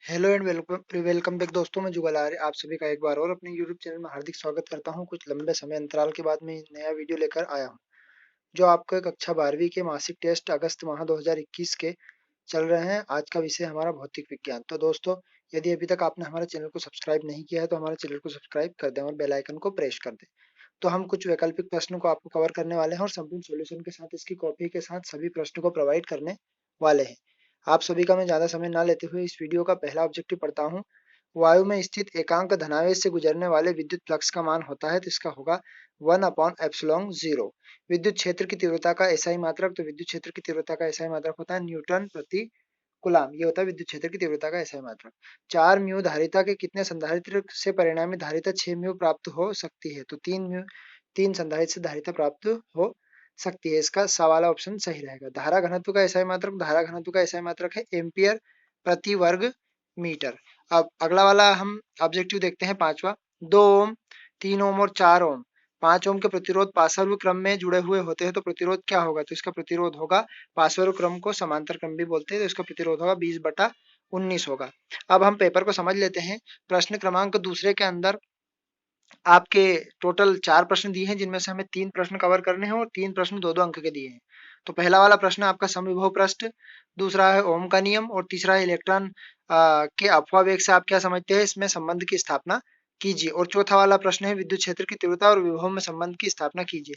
Hello and welcome welcome back दोस्तों। मैं जुगल आर्य आप सभी का एक बार और अपने यूट्यूब चैनल में हार्दिक स्वागत करता हूं। कुछ लंबे समय अंतराल के बाद मैं नया वीडियो लेकर आया हूं जो आपको कक्षा 12वीं के मासिक टेस्ट अगस्त माह 2021 के चल रहे हैं। आज का विषय हमारा भौतिक विज्ञान। तो दोस्तों, यदि अभी तक आपने हमारे चैनल को सब्सक्राइब नहीं किया है तो हमारे चैनल को सब्सक्राइब कर दें और बेल आइकन को प्रेस कर दें। तो हम कुछ वैकल्पिक प्रश्नों को आपको कवर करने वाले हैं और संपूर्ण सॉल्यूशन के साथ इसकी कॉपी के साथ सभी प्रश्नों को प्रोवाइड करने वाले हैं। आप सभी का मैं ज्यादा समय ना लेते हुए इस वीडियो का पहला ऑब्जेक्टिव पढ़ता हूँ। वायु में स्थित एकांक धनावेश से गुजरने वाले विद्युत फ्लक्स का मान होता है तो इसका होगा 1/एप्सिलॉन 0। विद्युत क्षेत्र की तीव्रता का एसआई मात्रक, तो विद्युत क्षेत्र की तीव्रता का एसआई मात्रक होता है न्यूटन प्रति कूलाम। ये होता है विद्युत क्षेत्र की तीव्रता का एसआई मात्रक। 4 म्यू धारिता के कितने संधारित्र से परिणामी धारिता 6 म्यू प्राप्त हो सकती है? तो 3 संधारित्र से धारिता प्राप्त हो सकती है। इसका सा वाला ऑप्शन सही रहेगा। धारा घनत्व का एसआई मात्रक, धारा घनत्व का एसआई मात्रक है एम्पियर प्रति वर्ग मीटर। अब अगला वाला हम ऑब्जेक्टिव देखते हैं, पांचवा। 2 ओम, 3 ओम और 4 ओम। 5 ओम के प्रतिरोध पार्श्व क्रम में जुड़े हुए होते हैं तो प्रतिरोध क्या होगा? तो इसका प्रतिरोध होगा, पार्श्व क्रम को समांतर क्रम भी बोलते हैं, तो इसका प्रतिरोध होगा 20/19 होगा। अब हम पेपर को समझ लेते हैं। प्रश्न क्रमांक दूसरे के अंदर आपके टोटल 4 प्रश्न दिए हैं जिनमें से हमें 3 प्रश्न कवर करने हैं और 3 प्रश्न 2-2 अंक के दिए हैं। तो पहला वाला प्रश्न आपका समविभव पृष्ठ, दूसरा है ओम का नियम और तीसरा है इलेक्ट्रॉन के अपव्यय वेग से आप क्या समझते हैं इसमें संबंध की स्थापना कीजिए। और चौथा वाला प्रश्न है विद्युत क्षेत्र की तीव्रता और विभव में संबंध की स्थापना कीजिए।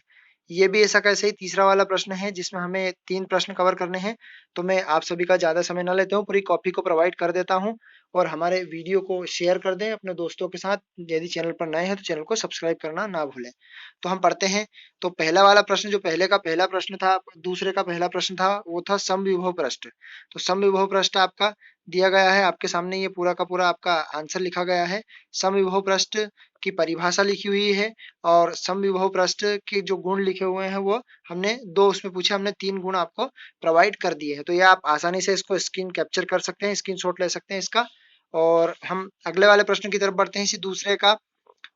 ये भी ऐसा कैसे ही तीसरा वाला प्रश्न है जिसमें हमें 3 प्रश्न कवर करने हैं। तो मैं आप सभी का ज्यादा समय न लेता हूँ, पूरी कॉपी को प्रोवाइड कर देता हूँ और हमारे वीडियो को शेयर कर दें अपने दोस्तों के साथ। यदि चैनल पर नए हैं तो चैनल को सब्सक्राइब करना ना भूलें। तो हम पढ़ते हैं। तो पहला वाला प्रश्न, जो पहले का पहला प्रश्न था, दूसरे का पहला प्रश्न था, वो था समविभव पृष्ठ। तो समविभव पृष्ठ आपका दिया गया है आपके सामने, ये पूरा का पूरा आपका आंसर लिखा गया है। समविभव पृष्ठ की परिभाषा लिखी हुई है और समविभव पृष्ठ के जो गुण लिखे हुए हैं वो हमने दो उसमें पूछे, हमने 3 गुण आपको प्रोवाइड कर दिए हैं। तो ये आप आसानी से इसको स्क्रीन कैप्चर कर सकते हैं, स्क्रीनशॉट ले सकते हैं इसका। और हम अगले वाले प्रश्न की तरफ बढ़ते हैं। इसी दूसरे का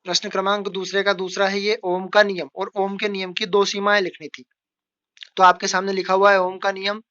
प्रश्न क्रमांक दूसरे का दूसरा है ये ओम का नियम, और ओम के नियम की 2 सीमाएं लिखनी थी। तो आपके सामने लिखा हुआ है ओम का नियम।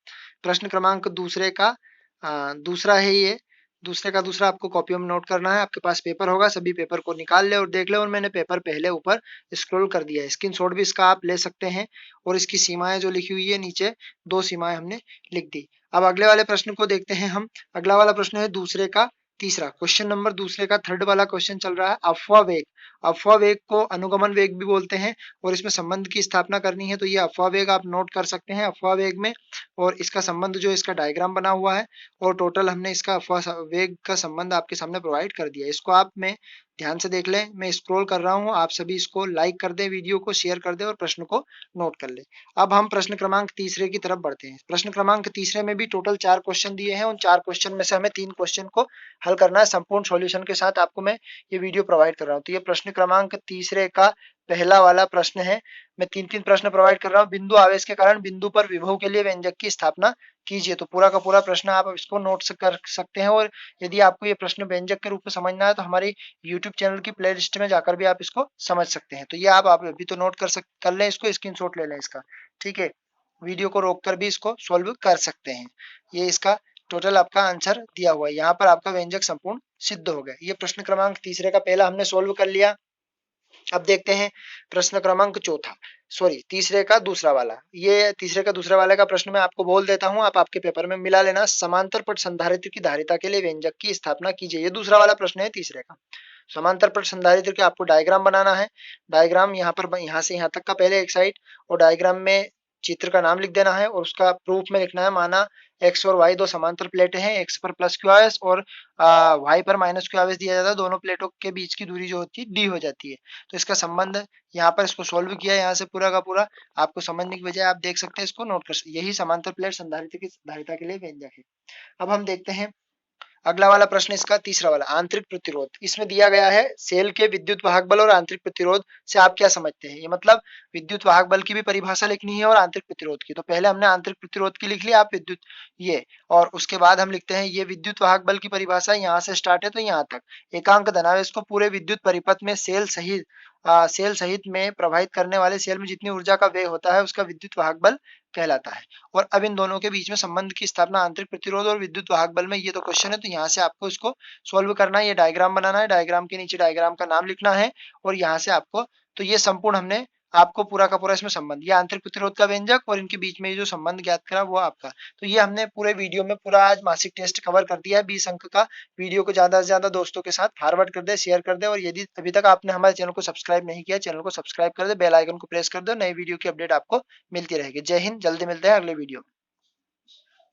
प्रश्न क्रमांक दूसरे का दूसरा है ये। दूसरे का दूसरा आपको कॉपी में नोट करना है। आपके पास पेपर होगा, सभी पेपर को निकाल ले और देख ले। और मैंने पेपर पहले ऊपर स्क्रॉल कर दिया है, स्क्रीनशॉट भी इसका आप ले सकते हैं। और इसकी सीमाएं जो लिखी हुई है नीचे, 2 सीमाएं हमने लिख दी। अब अगले वाले प्रश्न को देखते हैं हम। अगला वाला प्रश्न है दूसरे का तीसरा, क्वेश्चन नंबर दूसरे का थर्ड वाला क्वेश्चन चल रहा है अफवाह वेग। अफवाह वेग को अनुगमन वेग भी बोलते हैं और इसमें संबंध की स्थापना करनी है। तो ये अफवाह वेग आप नोट कर सकते हैं, अफवाह वेग में। और इसका संबंध जो इसका डायग्राम बना हुआ है और टोटल हमने इसका अफवाह वेग का संबंध आपके सामने प्रोवाइड कर दिया है। इसको आप में ध्यान से देख लें, मैं स्क्रॉल कर रहा हूँ, आप सभी इसको लाइक कर दें, वीडियो को शेयर कर दें और प्रश्न को नोट कर लें। अब हम प्रश्न क्रमांक तीसरे की तरफ बढ़ते हैं। प्रश्न क्रमांक तीसरे में भी टोटल 4 क्वेश्चन दिए हैं। उन 4 क्वेश्चन में से हमें 3 क्वेश्चन को हल करना है। संपूर्ण सॉल्यूशन के साथ आपको मैं ये वीडियो प्रोवाइड कर रहा हूँ। तो ये प्रश्न क्रमांक तीसरे का पहला वाला प्रश्न है। मैं 3-3 प्रश्न प्रोवाइड कर रहा हूँ। बिंदु आवेश के कारण बिंदु पर विभव के लिए व्यंजक की स्थापना कीजिए। तो पूरा का पूरा प्रश्न आप इसको नोट कर सकते हैं। और यदि आपको ये प्रश्न व्यंजक के रूप में समझना है तो हमारी यूट्यूब चैनल की प्ले लिस्ट में जाकर भी आप इसको समझ सकते हैं। तो ये आप अभी तो नोट कर लें, इसको स्क्रीनशॉट ले लें इसका, ठीक है। वीडियो को रोककर भी इसको सॉल्व कर सकते हैं। ये इसका टोटल आपका आंसर दिया हुआ है। यहाँ पर आपका व्यंजक संपूर्ण सिद्ध हो गया। ये प्रश्न क्रमांक तीसरे का पहला हमने सोल्व कर लिया। अब देखते हैं प्रश्न क्रमांक चौथा, सॉरी तीसरे का दूसरा वाला। ये तीसरे का दूसरे वाले का प्रश्न मैं आपको बोल देता हूं, आप आपके पेपर में मिला लेना। समांतर पट संधारित्र की धारिता के लिए व्यंजक की स्थापना कीजिए। ये दूसरा वाला प्रश्न है तीसरे का। समांतर पट संधारित्र के आपको डायग्राम बनाना है। डायग्राम यहाँ पर, यहाँ से यहाँ तक का पहले एक साइड, और डायग्राम में चित्र का नाम लिख देना है और उसका प्रूफ में लिखना है। माना एक्स और वाई दो समांतर प्लेटें हैं, एक्स पर प्लस क्यू आवेश और वाई पर माइनस क्यू आवेश दिया जाता है। दोनों प्लेटों के बीच की दूरी जो होती है डी हो जाती है। तो इसका संबंध यहाँ पर इसको सोल्व किया, यहाँ से पूरा का पूरा आपको समझने की बजाय आप देख सकते हैं, इसको नोट कर सकते। यही समांतर प्लेट संधारित्र की धारिता के लिए व्यंजक है। अब हम देखते हैं अगला वाला प्रश्न, इसका तीसरा वाला, आंतरिक प्रतिरोध। इसमें दिया गया है सेल के विद्युत वाहक बल और आंतरिक प्रतिरोध से आप क्या समझते हैं। ये मतलब विद्युत वाहक बल की भी परिभाषा लिखनी है और आंतरिक प्रतिरोध की। तो पहले हमने आंतरिक प्रतिरोध की लिख लिया, आप विद्युत ये, और उसके बाद हम लिखते हैं ये विद्युत वाहक बल की परिभाषा यहाँ से स्टार्ट है तो यहाँ तक। एकांक धनावेश को पूरे विद्युत परिपथ में सेल सहित सेल सहित में प्रवाहित करने वाले सेल में जितनी ऊर्जा का व्यय होता है उसका विद्युत वाहक बल कहलाता है। और अब इन दोनों के बीच में संबंध की स्थापना आंतरिक प्रतिरोध और विद्युत वाहक बल में, ये तो क्वेश्चन है, तो यहाँ से आपको इसको सोल्व करना है। ये डायग्राम बनाना है, डायग्राम के नीचे डायग्राम का नाम लिखना है और यहाँ से आपको, तो ये संपूर्ण हमने आपको पूरा का पूरा इसमें संबंध, ये आंतरिक प्रतिरोध का व्यंजक और इनके बीच में जो संबंध ज्ञात करा वो आपका। तो ये हमने पूरे वीडियो में पूरा आज मासिक टेस्ट कवर कर दिया है 20 अंक का। वीडियो को ज्यादा से ज्यादा दोस्तों के साथ फॉरवर्ड कर दे, शेयर कर दे, और यदि अभी तक आपने हमारे चैनल को सब्सक्राइब नहीं किया, चैनल को सब्सक्राइब कर दे, बेल आइकन को प्रेस कर दो, नई वीडियो की अपडेट आपको मिलती रहेगी। जय हिंद, जल्दी मिलते हैं अगले वीडियो में।